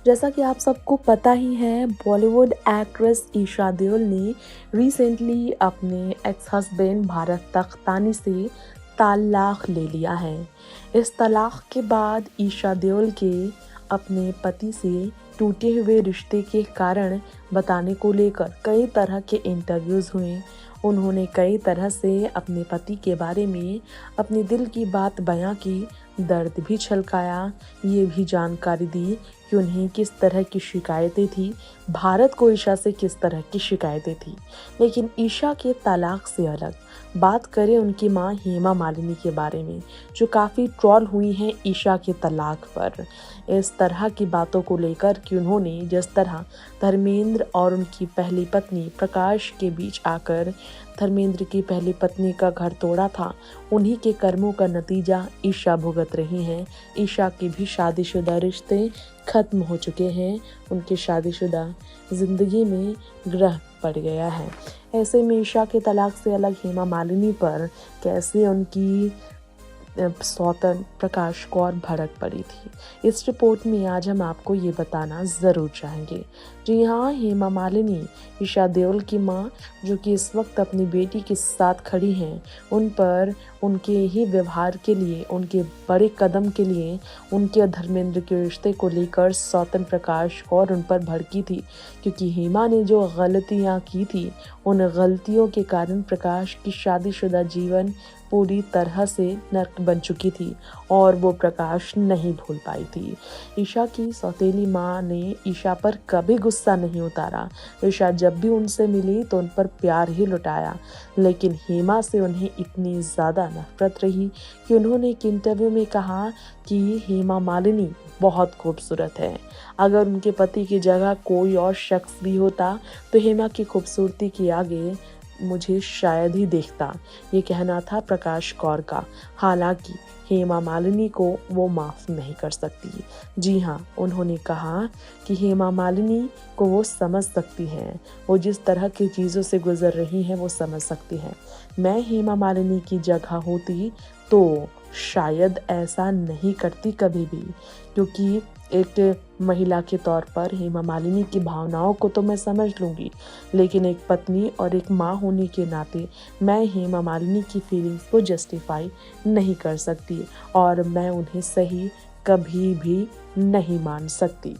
जैसा कि आप सबको पता ही है, बॉलीवुड एक्ट्रेस ईशा देओल ने रिसेंटली अपने एक्स हस्बैंड भारत तख्तानी से तलाक ले लिया है। इस तलाक के बाद ईशा देओल के अपने पति से टूटे हुए रिश्ते के कारण बताने को लेकर कई तरह के इंटरव्यूज़ हुए। उन्होंने कई तरह से अपने पति के बारे में अपने दिल की बात बयां की, दर्द भी छलकाया, ये भी जानकारी दी कि उन्हें किस तरह की शिकायतें थी, भारत को ईशा से किस तरह की शिकायतें थी। लेकिन ईशा के तलाक से अलग बात करें उनकी मां हेमा मालिनी के बारे में, जो काफ़ी ट्रोल हुई हैं ईशा के तलाक पर। इस तरह की बातों को लेकर कि उन्होंने जिस तरह धर्मेंद्र और उनकी पहली पत्नी प्रकाश के बीच आकर धर्मेंद्र की पहली पत्नी का घर तोड़ा था, उन्हीं के कर्मों का नतीजा ईशा भुगत रही हैं। ईशा के भी शादीशुदा रिश्ते खत्म हो चुके हैं, उनकी शादीशुदा ज़िंदगी में ग्रह पड़ गया है। ऐसे में ईशा के तलाक से अलग हेमा मालिनी पर कैसे उनकी सौतन प्रकाश कौर भड़क पड़ी थी, इस रिपोर्ट में आज हम आपको ये बताना ज़रूर चाहेंगे। जी हाँ, हेमा मालिनी ईशा देओल की मां, जो कि इस वक्त अपनी बेटी के साथ खड़ी हैं, उन पर उनके ही व्यवहार के लिए, उनके बड़े कदम के लिए, उनके धर्मेंद्र के रिश्ते को लेकर सौतन प्रकाश कौर उन पर भड़की थी, क्योंकि हेमा ने जो गलतियां की थी, उन गलतियों के कारण प्रकाश की शादीशुदा जीवन पूरी तरह से नर्क बन चुकी थी और वो प्रकाश नहीं भूल पाई थी। ईशा की सौतेली माँ ने ईशा पर कभी गुस्सा नहीं उतारा। ईशा जब भी उनसे मिली तो उन पर प्यार ही लुटाया, लेकिन हेमा से उन्हें इतनी ज़्यादा नफरत रही कि उन्होंने एक इंटरव्यू में कहा कि हेमा मालिनी बहुत खूबसूरत है। अगर उनके पति की जगह कोई और शख्स भी होता तो हेमा की खूबसूरती के आगे मुझे शायद ही देखता, ये कहना था प्रकाश कौर का। हालांकि हेमा मालिनी को वो माफ़ नहीं कर सकती। जी हाँ, उन्होंने कहा कि हेमा मालिनी को वो समझ सकती हैं, वो जिस तरह की चीज़ों से गुजर रही हैं वो समझ सकती हैं। मैं हेमा मालिनी की जगह होती तो शायद ऐसा नहीं करती कभी भी, क्योंकि एक महिला के तौर पर हेमा मालिनी की भावनाओं को तो मैं समझ लूँगी, लेकिन एक पत्नी और एक माँ होने के नाते मैं हेमा मालिनी की फीलिंग्स को जस्टिफाई नहीं कर सकती और मैं उन्हें सही कभी भी नहीं मान सकती।